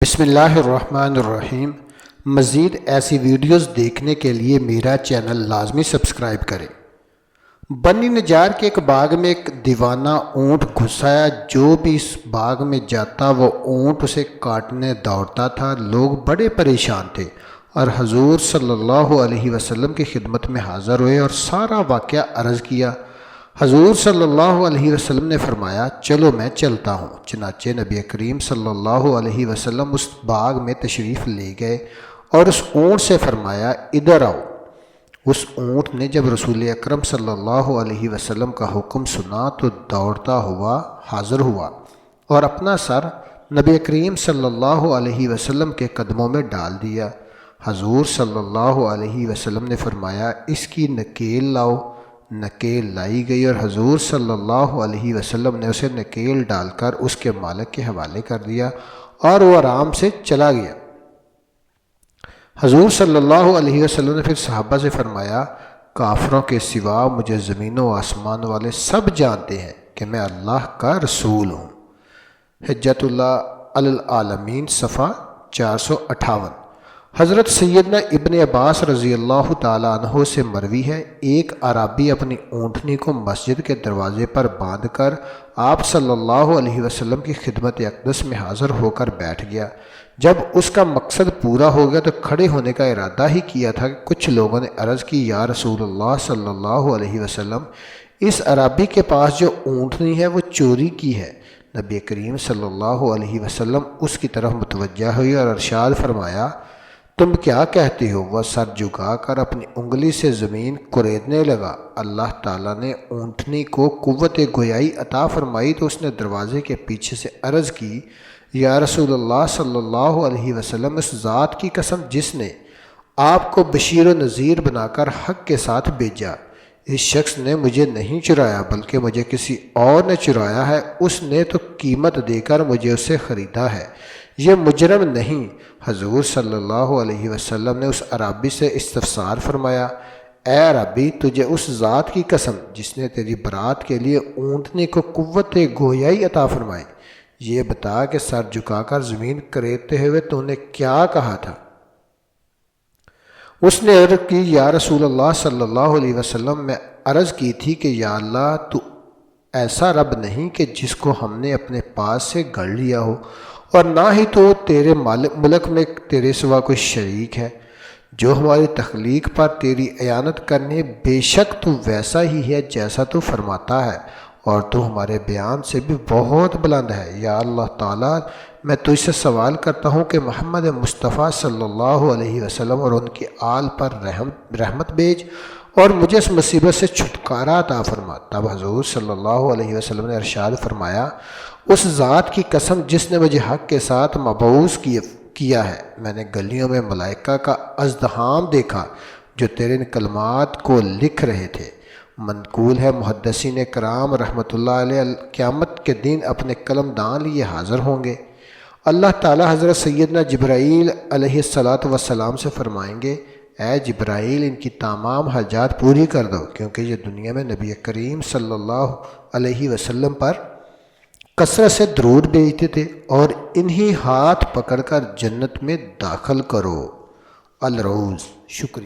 بسم اللہ الرحمن الرحیم۔ مزید ایسی ویڈیوز دیکھنے کے لیے میرا چینل لازمی سبسکرائب کریں۔ بنی نجار کے ایک باغ میں ایک دیوانہ اونٹ گھس آیا۔ جو بھی اس باغ میں جاتا وہ اونٹ اسے کاٹنے دوڑتا تھا۔ لوگ بڑے پریشان تھے اور حضور صلی اللہ علیہ وسلم کی خدمت میں حاضر ہوئے اور سارا واقعہ عرض کیا۔ حضور صلی اللہ علیہ وسلم نے فرمایا چلو میں چلتا ہوں۔ چنانچہ نبی کریم صلی اللہ علیہ وسلم اس باغ میں تشریف لے گئے اور اس اونٹ سے فرمایا ادھر آؤ۔ اس اونٹ نے جب رسول اکرم صلی اللہ علیہ وسلم کا حکم سنا تو دوڑتا ہوا حاضر ہوا اور اپنا سر نبی کریم صلی اللہ علیہ وسلم کے قدموں میں ڈال دیا۔ حضور صلی اللہ علیہ وسلم نے فرمایا اس کی نکیل لاؤ۔ نکیل لائی گئی اور حضور صلی اللہ علیہ وسلم نے اسے نکیل ڈال کر اس کے مالک کے حوالے کر دیا اور وہ آرام سے چلا گیا۔ حضور صلی اللہ علیہ وسلم نے پھر صحابہ سے فرمایا کافروں کے سوا مجھے زمین و آسمان والے سب جانتے ہیں کہ میں اللہ کا رسول ہوں۔ حجت اللہ علی العالمین صفحہ 458۔ حضرت سیدنا ابن عباس رضی اللہ تعالیٰ عنہ سے مروی ہے ایک اعرابی اپنی اونٹنی کو مسجد کے دروازے پر باندھ کر آپ صلی اللہ علیہ وسلم کی خدمت اقدس میں حاضر ہو کر بیٹھ گیا۔ جب اس کا مقصد پورا ہو گیا تو کھڑے ہونے کا ارادہ ہی کیا تھا کہ کچھ لوگوں نے عرض کی یا رسول اللہ صلی اللہ علیہ وسلم اس اعرابی کے پاس جو اونٹنی ہے وہ چوری کی ہے۔ نبی کریم صلی اللہ علیہ وسلم اس کی طرف متوجہ ہوئی اور ارشاد فرمایا تم کیا کہتے ہو؟ وہ سر جھکا کر اپنی انگلی سے زمین کریدنے لگا۔ اللہ تعالیٰ نے اونٹنی کو قوت گویائی عطا فرمائی تو اس نے دروازے کے پیچھے سے عرض کی یا رسول اللہ صلی اللہ علیہ وسلم اس ذات کی قسم جس نے آپ کو بشیر و نذیر بنا کر حق کے ساتھ بھیجا، اس شخص نے مجھے نہیں چرایا بلکہ مجھے کسی اور نے چرایا ہے۔ اس نے تو قیمت دے کر مجھے اسے خریدا ہے، یہ مجرم نہیں۔ حضور صلی اللہ علیہ وسلم نے اس اعرابی سے استفسار فرمایا اے اعرابی تجھے اس ذات کی قسم جس نے تیری برات کے لیے اونٹنے کو قوت گویائی عطا فرمائی، یہ بتا کہ سر جھکا کر زمین کریدتے ہوئے تو نے کیا کہا تھا؟ اس نے عرض کی یا رسول اللہ صلی اللہ علیہ وسلم میں عرض کی تھی کہ یا اللہ تو ایسا رب نہیں کہ جس کو ہم نے اپنے پاس سے گڑ لیا ہو اور نہ ہی تو تیرے ملک میں تیرے سوا کوئی شریک ہے جو ہماری تخلیق پر تیری اعانت کرنے بے شک تو ویسا ہی ہے جیسا تو فرماتا ہے اور تو ہمارے بیان سے بھی بہت بلند ہے۔ یا اللہ تعالیٰ میں تجھ سے سوال کرتا ہوں کہ محمد مصطفیٰ صلی اللہ علیہ وسلم اور ان کی آل پر رحمت بھیج اور مجھے اس مصیبت سے چھٹکارا عطا فرما۔ تب حضور صلی اللہ علیہ وسلم نے ارشاد فرمایا اس ذات کی قسم جس نے مجھے حق کے ساتھ مبعوث کیا ہے، میں نے گلیوں میں ملائکہ کا ازدحام دیکھا جو تیرے ان کلمات کو لکھ رہے تھے۔ منقول ہے محدثین کرام رحمۃ اللہ علیہ قیامت کے دن اپنے قلم دان لیے حاضر ہوں گے۔ اللہ تعالیٰ حضرت سیدنا جبرائیل علیہ السلام سے فرمائیں گے اے جبرائیل ان کی تمام حاجات پوری کر دو، کیونکہ یہ دنیا میں نبی کریم صلی اللہ علیہ وسلم پر کثرت سے درود بھیجتے تھے اور انہی ہاتھ پکڑ کر جنت میں داخل کرو۔ الروز۔ شکریہ۔